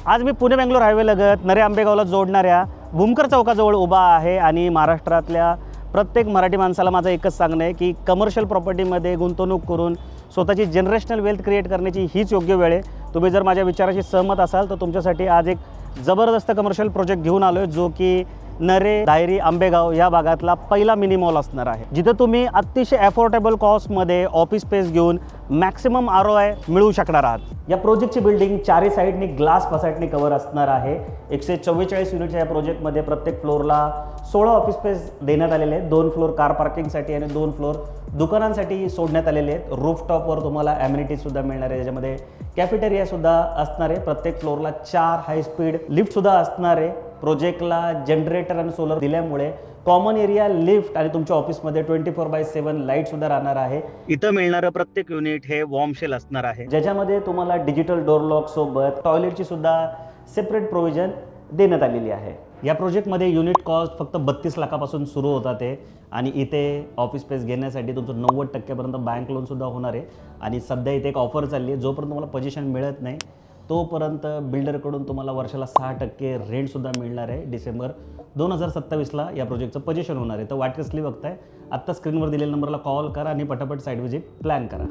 आज मी पुणे बेंगलोर हायवे लगत नरे आंबेगावला जोडणाऱ्या भूमकर चौकाजवळ उभा आहे आणि महाराष्ट्रातल्या प्रत्येक मराठी माणसाला माझं एकच सांगणं आहे की कमर्शियल प्रॉपर्टीमध्ये गुंतवणूक करून स्वतःची जनरेशनल वेल्थ क्रिएट करण्याची हीच योग्य वेळ आहे। तुम्ही जर माझ्या विचाराशी सहमत असाल तर तुमच्यासाठी आज एक जबरदस्त कमर्शियल प्रोजेक्ट घेऊन आलो आहे, जो की नरे दायरी आंबेगाव या भागातला पहिला मिनी मॉल असणार आहे, जिथे तुम्ही अतिशय अफोर्डेबल कॉस्टमध्ये ऑफिस स्पेस घेऊन मॅक्सिमम ROI मिळवू शकणार आहात। या प्रोजेक्टची बिल्डिंग चारही साईडनी ग्लास फसाटने कव्हर असणार आहे। 144 युनिटच्या या प्रोजेक्टमध्ये प्रत्येक फ्लोअरला 16 ऑफिस स्पेस देण्यात आलेले आहेत। 2 फ्लोअर कार पार्किंगसाठी आणि 2 फ्लोअर दुकानांसाठी सोडण्यात आलेले आहेत। रूफटॉपवर तुम्हाला ॲम्युनिटीज सुद्धा मिळणार आहे, ज्याच्यामध्ये कॅफेटेरिया सुद्धा असणार आहे। प्रत्येक फ्लोअरला 4 हाय स्पीड लिफ्ट सुद्धा असणार आहे। प्रोजेक्टला जनरेटर आणि सोलर दिल्यामुळे कॉमन एरिया, लिफ्ट आणि तुमच्या ऑफिसमध्ये 24/7 लाईट सुद्धा राहणार आहे। इथं मिळणारं प्रत्येक युनिट हे वॉर्म शेल असणार आहे, ज्याच्यामध्ये तुम्हाला डिजिटल डोर लॉक सोबत टॉयलेटची सुद्धा सेपरेट प्रोव्हिजन देण्यात आलेली आहे। या प्रोजेक्टमध्ये युनिट कॉस्ट फक्त 32 लाखापासून सुरू होतात आहे आणि इथे ऑफिस स्पेस घेण्यासाठी तुमचं 90% बँक लोन सुद्धा होणार आहे। आणि सध्या इथे एक ऑफर चालली आहे, जोपर्यंत तुम्हाला पोझिशन मिळत नाही तोपर्यंत बिल्डरकडून तुम्हाला वर्षाला 6% रेंटसुद्धा मिळणार आहे। डिसेंबर 2027ला या प्रोजेक्टचं पोझिशन होणार आहे। तर वाट कसली बघताय, आत्ता स्क्रीनवर दिलेल्या नंबरला कॉल करा आणि पटापट साईट व्हिजिट प्लॅन करा।